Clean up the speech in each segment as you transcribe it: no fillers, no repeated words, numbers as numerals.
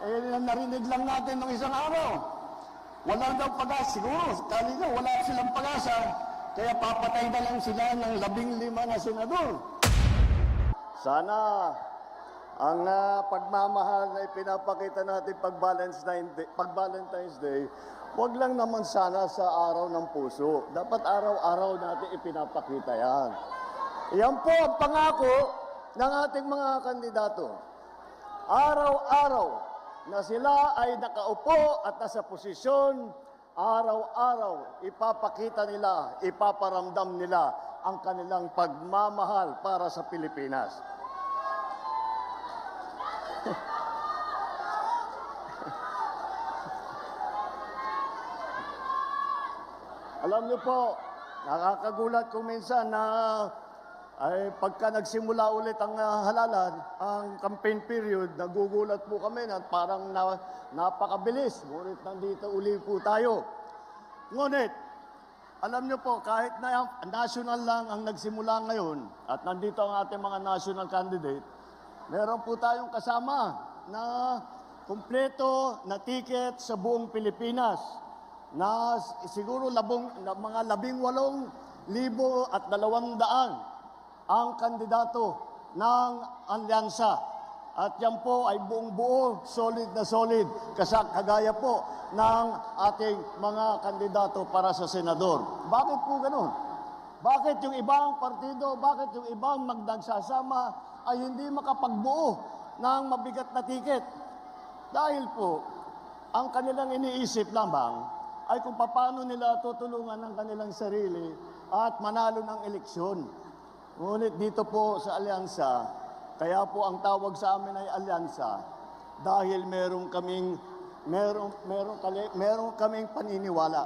Narinig lang natin nung isang araw. Wala daw pag-asa. Siguro, kanina wala silang pag-asa. Kaya papatay na lang sila ng 15 na senador. Sana ang pagmamahal na ipinapakita natin pag Valentine's Day, wag lang naman sana sa araw ng puso. Dapat araw-araw natin ipinapakita yan. Yan po ang pangako ng ating mga kandidato. Araw-araw na sila ay nakaupo at nasa posisyon, araw-araw ipapakita nila, ipaparamdam nila ang kanilang pagmamahal para sa Pilipinas. Alam niyo po, nakakagulat kung minsan na ay pagka nagsimula ulit ang halalan, ang campaign period, nagugulat po kami na parang napakabilis. Ngunit nandito uli po tayo. Ngunit, alam niyo po, kahit na national lang ang nagsimula ngayon at nandito ang ating mga national candidate, meron po tayong kasama na kumpleto na ticket sa buong Pilipinas na siguro mga 18,200 ang kandidato ng alyansa. At yan po ay buong buo, solid na solid, kagaya po ng ating mga kandidato para sa senador. Bakit po ganun? Bakit yung ibang partido, bakit yung ibang magnagsasama ay hindi makapagbuo ng mabigat na tiket? Dahil po, ang kanilang iniisip lamang ay kung paano nila tutulungan ang kanilang sarili at manalo ng eleksyon. Ngunit dito po sa alyansa, kaya po ang tawag sa amin ay alyansa dahil meron kaming paniniwala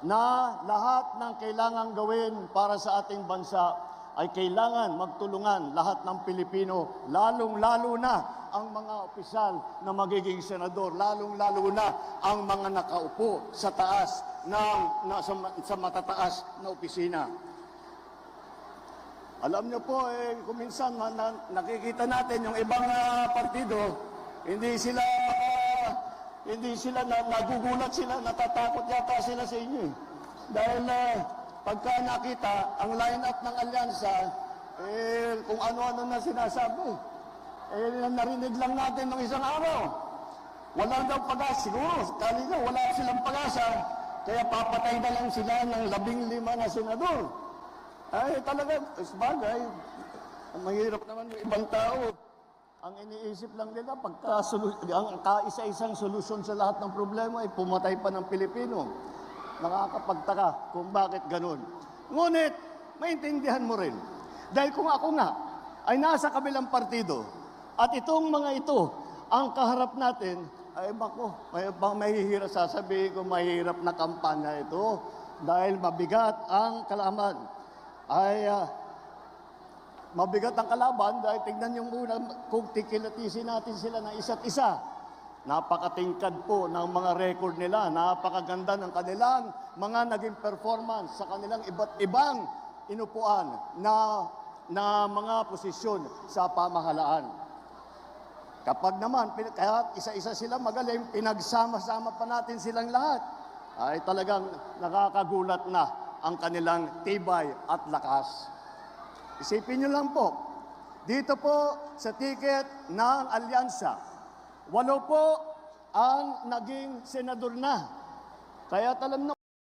na lahat ng kailangan gawin para sa ating bansa ay kailangan magtulungan lahat ng Pilipino, lalong-lalo na ang mga opisyal na magiging senador, lalong-lalo na ang mga nakaupo sa taas sa matataas na opisina. Alam niyo po, kung minsan nakikita natin yung ibang partido, hindi sila nagugulat sila, natatakot yata sila sa inyo. Dahil pagka nakita ang line-up ng alyansa, kung ano-ano na sinasabi, narinig lang natin nung isang araw. Wala daw pag-asa. Siguro, kanina wala silang pag-asa, kaya papatay na lang sila ng 15 na senador. Ay, talaga, sabagay. Mahirap naman yung ibang tao. Ang iniisip lang nila, ang kaisa-isang solusyon sa lahat ng problema ay pumatay pa ng Pilipino. Nakakapagtaka kung bakit ganun. Ngunit, maintindihan mo rin. Dahil kung ako nga ay nasa kabilang partido at itong mga ito ang kaharap natin, ay bako, mahihirap sasabihin ko, mahirap na kampanya ito dahil mabigat ang kalaban. Mabigat ang kalaban dahil tignan yung muna kung tikilatisin natin sila ng isa't isa. Napakatingkad po ng mga record nila, napakaganda ng kanilang mga naging performance sa kanilang iba't ibang inupuan na mga posisyon sa pamahalaan. Kapag naman, kaya isa-isa sila magaling, pinagsama-sama pa natin silang lahat, ay talagang nakakagulat na ang kanilang tibay at lakas. Isipin nyo lang po, dito po sa ticket ng alyansa, 8 po ang naging senador na. Kaya talam na